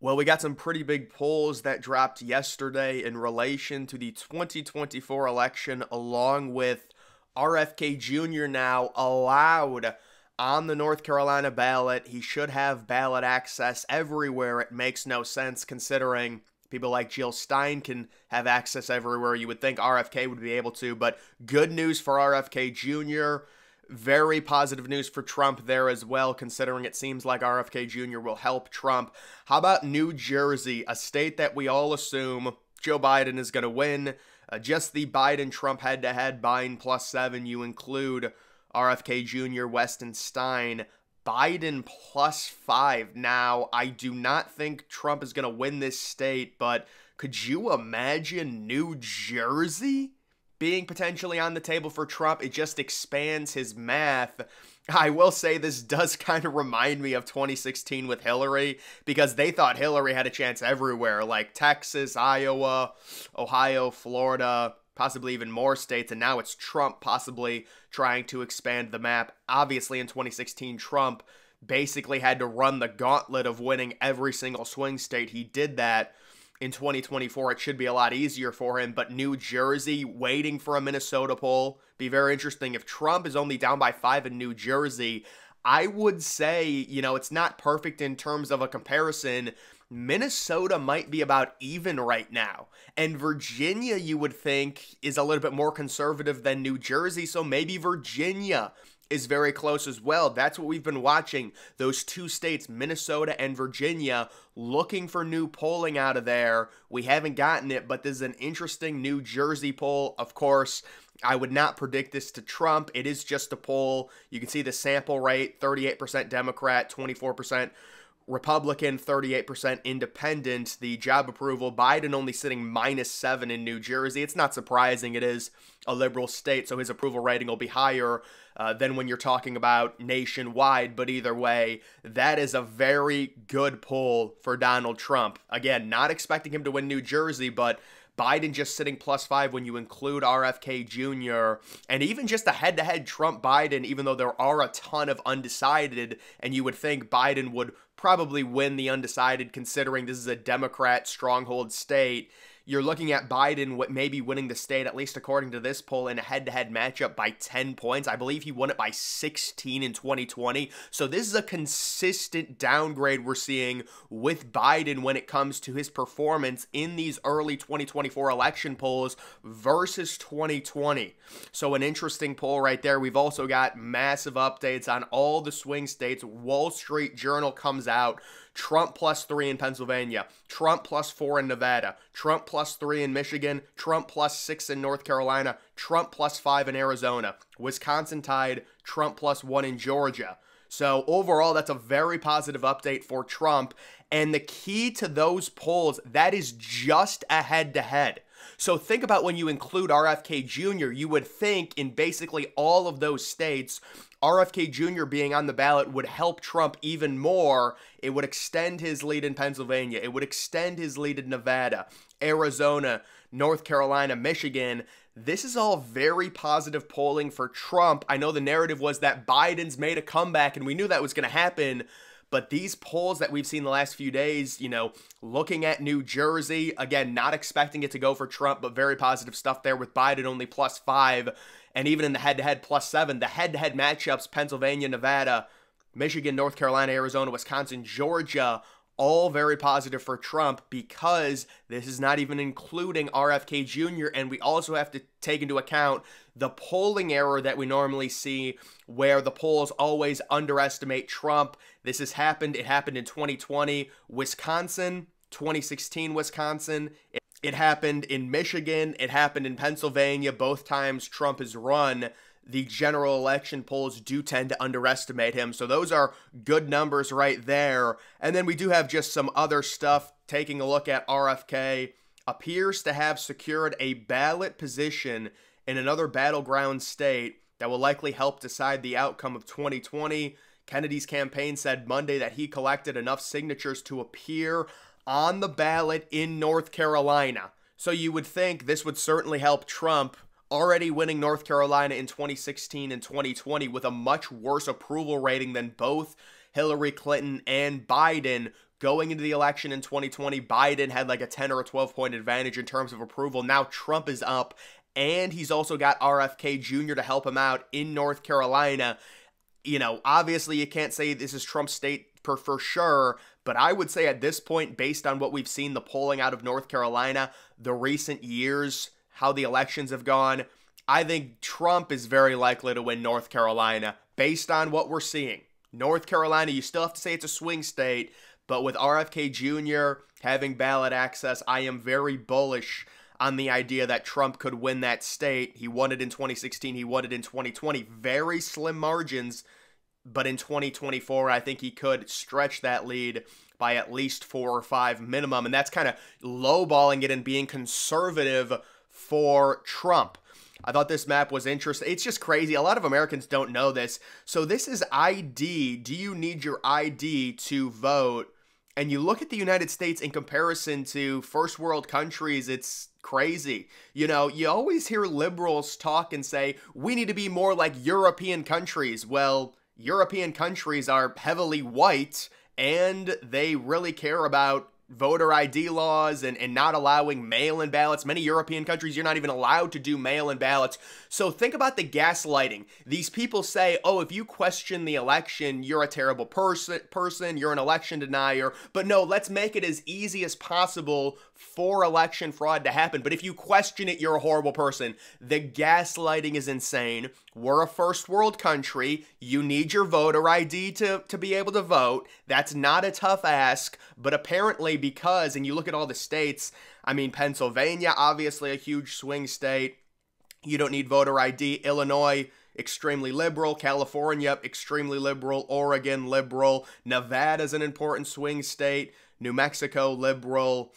Well, we got some pretty big polls that dropped yesterday in relation to the 2024 election, along with RFK Jr. now allowed on the North Carolina ballot. He should have ballot access everywhere. It makes no sense considering people like Jill Stein can have access everywhere. You would think RFK would be able to, but good news for RFK Jr. Very positive news for Trump there as well, considering it seems like RFK Jr. will help Trump. How about New Jersey, a state that we all assume Joe Biden is going to win? Just the Biden-Trump head-to-head, Biden +7, you include RFK Jr., Weston Stein, Biden +5. Now, I do not think Trump is going to win this state, but could you imagine New Jersey being potentially on the table for Trump? It just expands his math. I will say this does kind of remind me of 2016 with Hillary, because they thought Hillary had a chance everywhere, like Texas, Iowa, Ohio, Florida, possibly even more states, and now it's Trump possibly trying to expand the map. Obviously, in 2016, Trump basically had to run the gauntlet of winning every single swing state. He did that. In 2024, it should be a lot easier for him, but New Jersey waiting for a Minnesota poll. Be very interesting. If Trump is only down by 5 in New Jersey, I would say, it's not perfect in terms of a comparison. Minnesota might be about even right now. And Virginia, you would think, is a little bit more conservative than New Jersey, so maybe Virginia is very close as well. That's what we've been watching. Those two states, Minnesota and Virginia, looking for new polling out of there. We haven't gotten it, but this is an interesting New Jersey poll. Of course, I would not predict this to Trump. It is just a poll. You can see the sample rate, 38% Democrat, 24% Republican, 38% independent. The job approval, Biden only sitting -7 in New Jersey. It's not surprising. It is a liberal state, so his approval rating will be higher than when you're talking about nationwide. But either way, that is a very good poll for Donald Trump. Again, not expecting him to win New Jersey, but Biden just sitting +5 when you include RFK Jr. And even just a head-to-head Trump-Biden, even though there are a ton of undecided, and you would think Biden would probably win the undecided considering this is a Democrat stronghold state. You're looking at Biden maybe winning the state, at least according to this poll, in a head-to-head matchup by 10 points. I believe he won it by 16 in 2020. So this is a consistent downgrade we're seeing with Biden when it comes to his performance in these early 2024 election polls versus 2020. So an interesting poll right there. We've also got massive updates on all the swing states. Wall Street Journal comes out. Trump +3 in Pennsylvania, Trump +4 in Nevada, Trump +3 in Michigan, Trump +6 in North Carolina, Trump +5 in Arizona, Wisconsin tied, Trump +1 in Georgia. So overall, that's a very positive update for Trump. And the key to those polls, that is just a head-to-head. So think about when you include RFK Jr., you would think in basically all of those states, RFK Jr. being on the ballot would help Trump even more. It would extend his lead in Pennsylvania. It would extend his lead in Nevada, Arizona, North Carolina, Michigan. This is all very positive polling for Trump. I know the narrative was that Biden's made a comeback, and we knew that was going to happen. But these polls that we've seen the last few days, looking at New Jersey, again, not expecting it to go for Trump, but very positive stuff there with Biden only +5. And even in the head-to-head +7, the head-to-head matchups, Pennsylvania, Nevada, Michigan, North Carolina, Arizona, Wisconsin, Georgia, all very positive for Trump, because this is not even including RFK Jr. And we also have to take into account the polling error that we normally see where the polls always underestimate Trump. This has happened. It happened in 2020, Wisconsin, 2016, Wisconsin. It happened in Michigan. It happened in Pennsylvania. Both times Trump has run, the general election polls do tend to underestimate him. So those are good numbers right there. And then we do have just some other stuff. Taking a look at RFK, appears to have secured a ballot position in another battleground state that will likely help decide the outcome of 2020. Kennedy's campaign said Monday that he collected enough signatures to appear on the ballot in North Carolina. So you would think this would certainly help Trump, already winning North Carolina in 2016 and 2020 with a much worse approval rating than both Hillary Clinton and Biden. Going into the election in 2020, Biden had like a 10 or a 12-point advantage in terms of approval. Now Trump is up, and he's also got RFK Jr. to help him out in North Carolina. You know, obviously you can't say this is Trump's state for sure, but I would say at this point, based on what we've seen, the polling out of North Carolina, the recent years, how the elections have gone, I think Trump is very likely to win North Carolina based on what we're seeing. North Carolina, you still have to say it's a swing state, but with RFK Jr. having ballot access, I am very bullish on the idea that Trump could win that state. He won it in 2016. He won it in 2020. Very slim margins, but in 2024, I think he could stretch that lead by at least 4 or 5 minimum, and that's kind of lowballing it and being conservative for Trump. I thought this map was interesting. It's just crazy. A lot of Americans don't know this. So this is ID. Do you need your ID to vote? And you look at the United States in comparison to first world countries, it's crazy. You know, you always hear liberals talk and say, we need to be more like European countries. Well, European countries are heavily white, and they really care about voter ID laws and not allowing mail-in ballots. Many European countries, you're not even allowed to do mail-in ballots. So think about the gaslighting. These people say, oh, if you question the election, you're a terrible person, you're an election denier. But no, let's make it as easy as possible for election fraud to happen. But if you question it, you're a horrible person. The gaslighting is insane. We're a first world country. You need your voter ID to be able to vote. That's not a tough ask, but apparently because, and you look at all the states, I mean, Pennsylvania, obviously a huge swing state. You don't need voter ID. Illinois, extremely liberal. California, extremely liberal. Oregon, liberal. Nevada's an important swing state. New Mexico, liberal.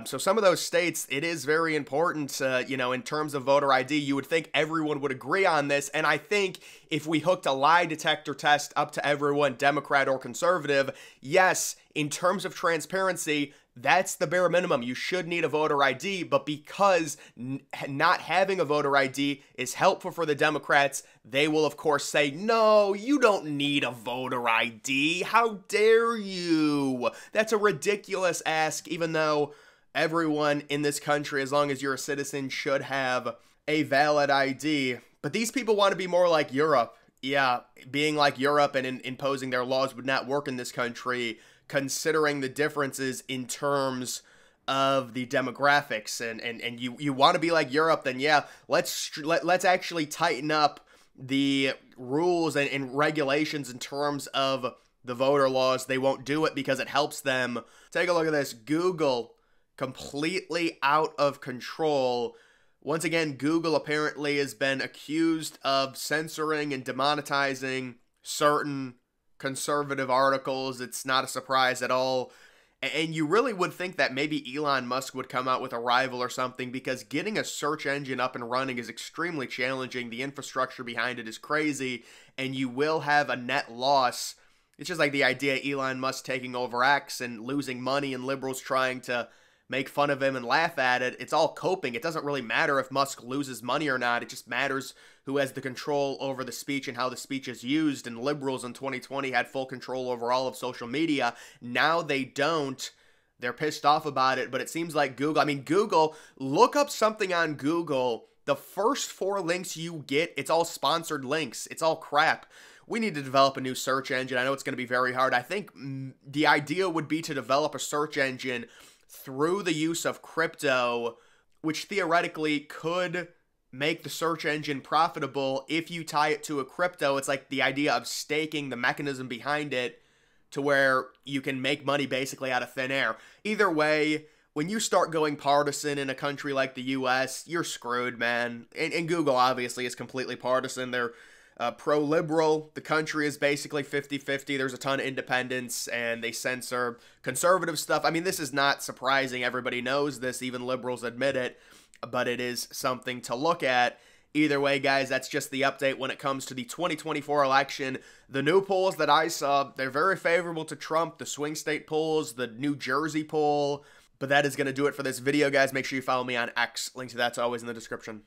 So some of those states, it is very important, you know, in terms of voter ID. You would think everyone would agree on this. And I think if we hooked a lie detector test up to everyone, Democrat or conservative, yes, in terms of transparency, that's the bare minimum. You should need a voter ID, but because not having a voter ID is helpful for the Democrats, they will, of course, say, no, you don't need a voter ID. How dare you? That's a ridiculous ask, even though everyone in this country, as long as you're a citizen, should have a valid ID. But these people want to be more like Europe. Yeah, being like Europe and imposing their laws would not work in this country, considering the differences in terms of the demographics, and you want to be like Europe, then yeah, let's actually tighten up the rules and regulations in terms of the voter laws. They won't do it because it helps them. Take a look at this. Google, completely out of control. Once again, Google apparently has been accused of censoring and demonetizing certain conservative articles. It's not a surprise at all. And you really would think that maybe Elon Musk would come out with a rival or something, because getting a search engine up and running is extremely challenging. The infrastructure behind it is crazy, and you will have a net loss. It's just like the idea of Elon Musk taking over X and losing money and liberals trying to make fun of him and laugh at it. It's all coping. It doesn't really matter if Musk loses money or not. It just matters who has the control over the speech and how the speech is used. And liberals in 2020 had full control over all of social media. Now they don't. They're pissed off about it, but it seems like Google, I mean, Google, look up something on Google. The first 4 links you get, it's all sponsored links. It's all crap. We need to develop a new search engine. I know it's going to be very hard. I think the idea would be to develop a search engine through the use of crypto, which theoretically could make the search engine profitable if you tie it to a crypto. It's like the idea of staking the mechanism behind it to where you can make money basically out of thin air. Either way, when you start going partisan in a country like the US, you're screwed, man. And Google obviously is completely partisan. They're pro-liberal. The country is basically 50-50. There's a ton of independents, and they censor conservative stuff. I mean, this is not surprising. Everybody knows this. Even liberals admit it. But it is something to look at. Either way, guys, that's just the update when it comes to the 2024 election. The new polls that I saw, they're very favorable to Trump. The swing state polls, the New Jersey poll. But that is going to do it for this video, guys. Make sure you follow me on X. Link to that's always in the description.